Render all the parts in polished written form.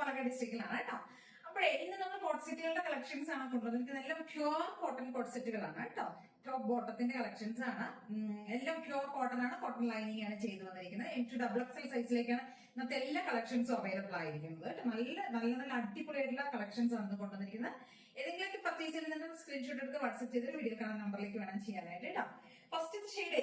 പാലക്കാട് ഡിസ്ട്രിക്റ്റിലാണ് കേട്ടോ. അപ്പോഴേ ഇന്ന് നമ്മൾ കോട്ട് സെറ്റുകളുടെ കളക്ഷൻസ് ആണ് കൊണ്ടുവന്നിരിക്കുന്നത്. എല്ലാം പ്യുവർ കോട്ടൺ കോട്ട് സെറ്റുകളാണ് കേട്ടോ. ടോപ്പ് ബോട്ടത്തിന്റെ കളക്ഷൻസ് ആണ്. എല്ലാം പ്യുവർ കോട്ടൺ ആണ്, കോട്ടൺ ലൈനിങ് ആണ് ചെയ്തു വന്നിരിക്കുന്നത്. M2XXL സൈസിലേക്കാണ് ഇന്നത്തെ എല്ലാ കളക്ഷൻസും അവൈലബിൾ ആയിരിക്കുന്നത് കേട്ടോ. നല്ല നല്ല നല്ല അടിപൊളിയായിട്ടുള്ള കളക്ഷൻസ് ആണ് കൊണ്ടുവന്നിരിക്കുന്നത്. ഏതെങ്കിലും പർച്ചേസ് ചെയ്യുന്ന സ്ക്രീൻഷോട്ട് എടുത്ത് വാട്സ്ആപ്പ് ചെയ്ത് വീഡിയോ കാണുന്ന നമ്പറിലേക്ക് വേണം ചെയ്യാനായിട്ട് കേട്ടോ. ഫസ്റ്റ് ഷെയ്ഡ്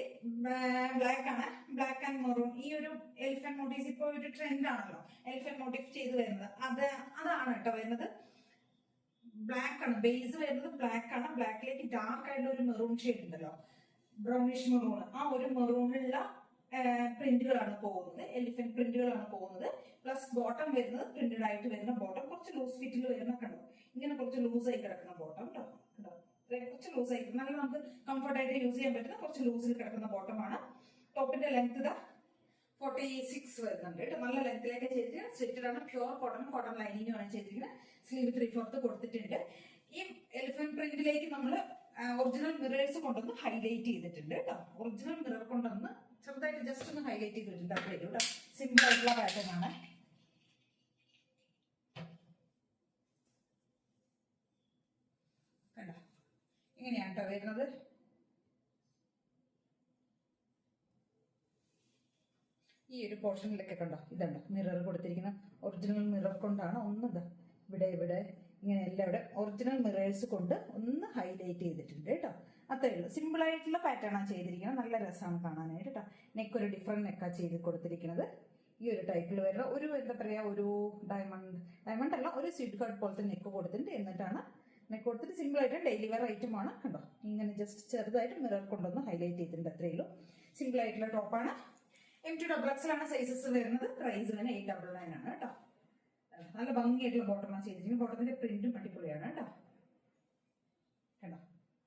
ബ്ലാക്ക് ആണ്, ബ്ലാക്ക് ആൻഡ് മെറൂൺ. ഈ ഒരു എലിഫന്റ് മോട്ടീവ് ഇപ്പൊ ഒരു ട്രെൻഡ് ആണല്ലോ, എലിഫന്റ് മോട്ടീവ് ചെയ്ത് വരുന്നത്. അതാണ് കേട്ടോ വരുന്നത്. ബ്ലാക്ക് ആണ് ബേസ് വരുന്നത്, ബ്ലാക്ക് ആണ്. ബ്ലാക്കിലേക്ക് ഡാർക്ക് ആയിട്ടുള്ള ഒരു മെറൂൺ ഷെയ്ഡ് ഉണ്ടല്ലോ, ബ്രൗണിഷ് മെറൂൺ. ആ ഒരു മെറൂണിലുള്ള പ്രിന്റുകളാണ് പോകുന്നത്, എലിഫന്റ് പ്രിന്റുകളാണ് പോകുന്നത്. പ്ലസ് ബോട്ടം വരുന്നത് പ്രിന്റഡ് ആയിട്ട് വരുന്ന ബോട്ടം, കുറച്ച് ലൂസ് ഫിറ്റിൽ വരുന്ന കണ്ടോ, ഇങ്ങനെ കുറച്ച് ലൂസായി കിടക്കുന്ന ബോട്ടം കേട്ടോ. കുറച്ച് ലൂസായി, നല്ല നമുക്ക് കംഫർട്ട് ആയിട്ട് യൂസ് ചെയ്യാൻ പറ്റുന്ന കുറച്ച് ലൂസിൽ കിടക്കുന്ന ബോട്ടമാണ്. ടോപ്പിന്റെ ലെങ്ത് 46 വരുന്നുണ്ട് കേട്ടോ. നല്ല ലെങ്ത്തിലേക്ക് ചെയ്തിട്ട് സ്റ്റിറ്റഡ് ആണ്, പ്യുവർ കോട്ടൺ ലൈനിങ്ങും ആണ് ചെയ്തിരിക്കുന്നത്. സ്ലീവ് 3/4 കൊടുത്തിട്ടുണ്ട്. ഈ എലിഫന്റ് പ്രിന്റിലേക്ക് നമ്മൾ ഒറിജിനൽ മിറേഴ്സ് കൊണ്ടൊന്ന് ഹൈലൈറ്റ് ചെയ്തിട്ടുണ്ട് കേട്ടോ. ഒറിജിനൽ മിറർ കൊണ്ടൊന്ന് ചെറുതായിട്ട് ജസ്റ്റ് ഒന്ന് ഹൈലൈറ്റ് ചെയ്തിട്ടുണ്ട്. അത്രയും കേട്ടോ, സിമ്പിൾ ആയിട്ടുള്ള പാറ്റേൺ ആണ്. കണ്ടോ, ഇങ്ങനെയാണ് കേട്ടോ വരുന്നത്. ഈ ഒരു പോർഷനിലൊക്കെ കണ്ടോ, ഇതുണ്ടോ മിറർ കൊടുത്തിരിക്കുന്ന ഒറിജിനൽ മിറർ കൊണ്ടാണ് ഒന്ന് ഇവിടെ ഇങ്ങനെ എല്ലാവിടെ ഒറിജിനൽ മിറേഴ്സ് കൊണ്ട് ഒന്ന് ഹൈലൈറ്റ് ചെയ്തിട്ടുണ്ട് കേട്ടോ. അത്രേ ഉള്ളൂ, സിമ്പിൾ ആയിട്ടുള്ള പാറ്റേൺ ആണ് ചെയ്തിരിക്കുന്നത്. നല്ല രസമാണ് കാണാനായിട്ട് കേട്ടോ. നെക്ക് ഒരു ഡിഫറെന്റ് നെക്കാണ് ചെയ്ത് കൊടുത്തിരിക്കുന്നത്. ഈ ഒരു ടൈപ്പിൽ വരുന്ന ഒരു എന്താ പറയുക, ഒരു ഡയമണ്ട് അല്ല, ഒരു സ്വീറ്റ് കാർഡ് പോലത്തെ നെക്ക് കൊടുത്തിട്ടുണ്ട്. എന്നിട്ടാണ് നെക്ക് കൊടുത്തിട്ട് സിമ്പിൾ ആയിട്ട് ഡെയിലി വെയർ ഐറ്റമാണ്. കണ്ടോ, ഇങ്ങനെ ജസ്റ്റ് ചെറുതായിട്ട് മിറർ കൊണ്ടൊന്ന് ഹൈലൈറ്റ് ചെയ്തിട്ടുണ്ട്. അത്രേ ഉള്ളൂ, സിമ്പിൾ ആയിട്ടുള്ള ടോപ്പാണ്. M2XXL ആണ് സൈസസ് വരുന്നത്. പ്രൈസ് തന്നെ 899 ആണ് കേട്ടോ. നല്ല ഭംഗിയായിട്ടുള്ള ബോട്ടമാണ് ചെയ്തിരിക്കുന്നത്. ബോട്ടത്തിന്റെ പ്രിന്റും അടിപൊളിയാണ് കേട്ടോ. കേട്ടോ,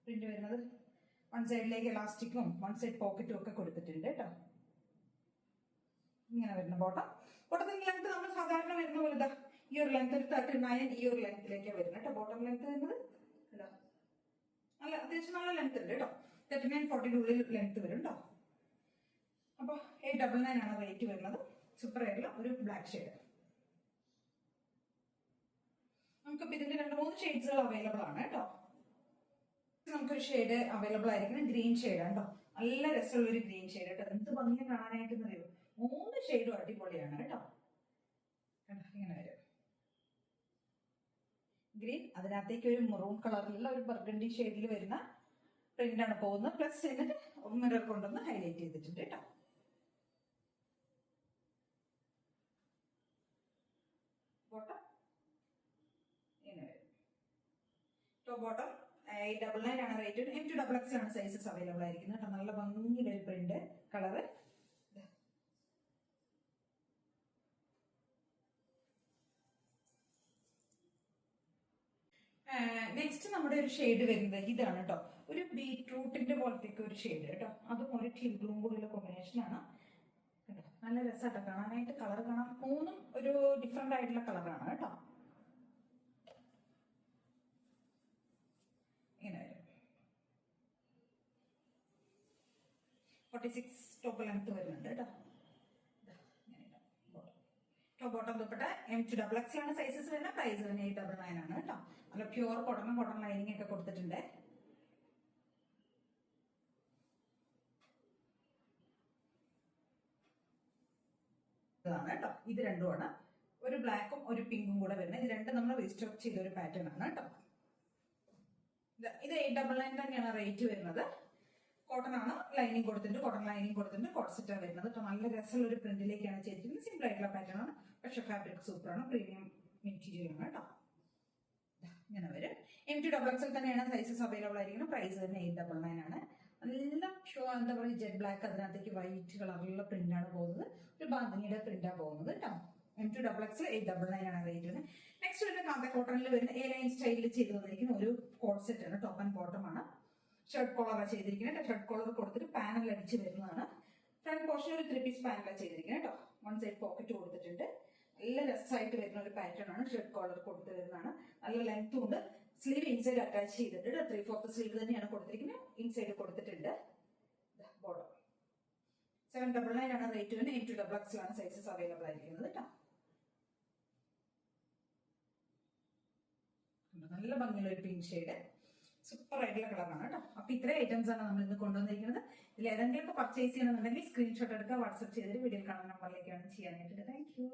പ്രിന്റ് വരുന്നത് വൺ സൈഡിലേക്ക് എലാസ്റ്റിക്കും വൺ സൈഡ് പോക്കറ്റും ഒക്കെ കൊടുത്തിട്ടുണ്ട് കേട്ടോ. ഇങ്ങനെ വരുന്ന ബോട്ടത്തിന്റെ ലെങ്ത് നമ്മൾ സാധാരണ വരുന്ന പോലെ ഈ ഒരു ലെങ്ത് 39, ഈ ഒരു ലെങ്ത്തിലേക്കാണ് വരുന്നത് കേട്ടോ. ബോട്ടം ലെങ്ത് വരുന്നത് കേട്ടോ, നല്ല അത്യാവശ്യം നല്ല ലെങ്ത് ഉണ്ട് കേട്ടോ. 39-40 ലെങ്ത് വരും കേട്ടോ. അപ്പൊ 899 ആണ് റേറ്റ് വരുന്നത്. സൂപ്പർ ആയിട്ടുള്ള ഒരു ബ്ലാക്ക് ഷെയ്ഡ്. നമുക്കിപ്പോ ഇതിന്റെ 2-3 ഷെയ്ഡ്സുകൾ അവൈലബിൾ ആണ് കേട്ടോ. നമുക്കൊരു ഷെയ്ഡ് അവൈലബിൾ ആയിരിക്കുന്നത് ഗ്രീൻ ഷെയ്ഡ് ആണ് കേട്ടോ. നല്ല രസമുള്ള ഒരു ഗ്രീൻ ഷെയ്ഡ് കേട്ടോ. എന്ത് ഭംഗി കാണാനായിട്ട് അറിയോ, 3 ഷെയ്ഡും അടിപൊളിയാണ് കേട്ടോ. ഇങ്ങനെ വരും ഗ്രീൻ, അതിനകത്തേക്ക് ഒരു മെറൂൺ കളറിലുള്ള ഒരു ബർഗണ്ടി ഷെയ്ഡിൽ വരുന്ന പ്രിന്റ് ആണ് പോകുന്നത്. പ്ലസ് എന്നിട്ട് മിറർ കൊണ്ടൊന്ന് ഹൈലൈറ്റ് ചെയ്തിട്ടുണ്ട് കേട്ടോ. ബോട്ടം ഇങ്ങനെ വരും. ടോപ്പ് ബോട്ടം 899 ആണ് റേറ്റ്. M2XXL ആണ് സൈസസ് അവൈലബിൾ ആയിരിക്കുന്നത് കേട്ടോ. നല്ല ഭംഗിയുടെ ഒരു പ്രിന്റ് കളറ്. നെക്സ്റ്റ് നമ്മുടെ ഒരു ഷെയ്ഡ് വരുന്നത് ഇതാണ് കേട്ടോ. ഒരു ബീട്രൂട്ടിന്റെ പോലത്തേക്ക് ഒരു ഷെയ്ഡ് കേട്ടോ. അതും ഒരു ടീൽ ബ്ലൂം കൂടിയുള്ള കോമ്പിനേഷൻ ആണ് കേട്ടോ. നല്ല രസമായിട്ട് കാണാനായിട്ട്. കളർ കാണാൻ 3 ഒരു ഡിഫറെന്റ് ആയിട്ടുള്ള കളറാണ് കേട്ടോ. ഇങ്ങനെ വരും. 46 ടോപ്പ് ലെങ്ത് വരുന്നുണ്ട് കേട്ടോ. ടോപ്പ് ബോട്ടം ദുപ്പട്ട M2XXL ആണ് സൈസസ് വരുന്ന. പ്രൈസ് 899 ആണ് കേട്ടോ. നല്ല പ്യുവർ കോട്ടൺ ലൈനിങ് ഒക്കെ കൊടുത്തിട്ടുണ്ട്. ഇതാണ് കേട്ടോ. ഇത് രണ്ടുമാണ്, ഒരു ബ്ലാക്കും ഒരു പിങ്കും കൂടെ വരുന്നത്. ഇത് രണ്ടും നമ്മൾ റീസ്റ്റോക്ക് ചെയ്ത ഒരു പാറ്റേൺ ആണ് കേട്ടോ. ഇത് 899 തന്നെയാണ് റേറ്റ് വരുന്നത്. കോട്ടൺ ആണ്, ലൈനിങ് കൊടുത്തിട്ടുണ്ട്, കോട്ടൺ ലൈനിങ് കൊടുത്തിട്ടുണ്ട്. കോട്ട് സെറ്റാണ് വരുന്നത് കേട്ടോ. നല്ല രസമുള്ള ഒരു പ്രിന്റിലേക്കാണ് ചെയ്തിരിക്കുന്നത്. സിമ്പിൾ ആയിട്ടുള്ള പാറ്റേൺ ആണ്, പക്ഷെ ഫാബ്രിക് സൂപ്പറാണ്, പ്രീമിയം മെറ്റീരിയൽ ആണ് കേട്ടോ. ഇങ്ങനെ വരും. M2XXL തന്നെയാണ് സൈസസ് അവൈലബിൾ ആയിരിക്കുന്നത്. പ്രൈസ് തന്നെ 899 ആണ്. നല്ല പ്യുവർ എന്താ പറയുക, ജെറ്റ് ബ്ലാക്ക്, അതിനകത്തേക്ക് വൈറ്റ് കളറിലുള്ള പ്രിന്റ് ആണ് പോകുന്നത്. ഒരു ബാന്തിനിയുടെ പ്രിന്റാണ് പോകുന്നത് കേട്ടോ. M2XXL 899 ആണ് റേറ്റ് വരുന്നത്. നെക്സ്റ്റ് വരുന്ന കാന്ത കോട്ടണിൽ വരുന്ന A-line സ്റ്റൈലിൽ ചെയ്ത് വന്നിരിക്കുന്ന ഒരു കോട്ട് സെറ്റ് ആണ്. ടോപ്പ് ആൻഡ് ബോട്ടം ആണ്. ഷർട്ട് കോളറാണ് ചെയ്തിരിക്കുന്നത്. ഷർട്ട് കോളർ കൊടുത്തിട്ട് പാനൽ അടിച്ച് വരുന്നതാണ്. ഫ്രണ്ട് പോർഷൻ ഒരു 3 പീസ് പാനലാണ് ചെയ്തിരിക്കുന്നത് കേട്ടോ. വൺ സൈഡ് പോക്കറ്റ് കൊടുത്തിട്ടുണ്ട്. നല്ല രസമായിട്ട് വരുന്ന ഒരു പാറ്റേൺ ആണ്. ഷർട്ട് കോളർ കൊടുത്ത് വരുന്നതാണ്. നല്ല ലെങ്ത്തും ഉണ്ട്. സ്ലീവ് ഇൻസൈഡ് അറ്റാച്ച് ചെയ്തിട്ടുണ്ട്. 3/4 സ്ലീവ് തന്നെയാണ് കൊടുത്തിരിക്കുന്നത്. ഇൻസൈഡ് കൊടുത്തിട്ടുണ്ട്. ബോട്ടം 799 ആണ് റേറ്റ് വരുന്നത്. M2XXL ആണ് സൈസസ് അവൈലബിൾ ആയിരിക്കുന്നത് കേട്ടോ. നല്ല ഭംഗിയുള്ള ഒരു പിങ്ക് ഷെയ്ഡ്, സൂപ്പർ ആയിട്ടുള്ള കളറാണ് കേട്ടോ. അപ്പൊ ഇത്രയും ഐറ്റംസ് ആണ് നമ്മൾ ഇന്ന് കൊണ്ടുവന്നിരിക്കുന്നത്. ഇതിൽ ഏതെങ്കിലും പർച്ചേസ് ചെയ്യണമെന്നുണ്ടെങ്കിൽ സ്ക്രീൻഷോട്ട് എടുക്കുക, വാട്സ്ആപ്പ് ചെയ്തിട്ട് വീഡിയോ കാണുന്ന നമ്പറിലേക്കാണ് ചെയ്യാനായിട്ട്. Thank you.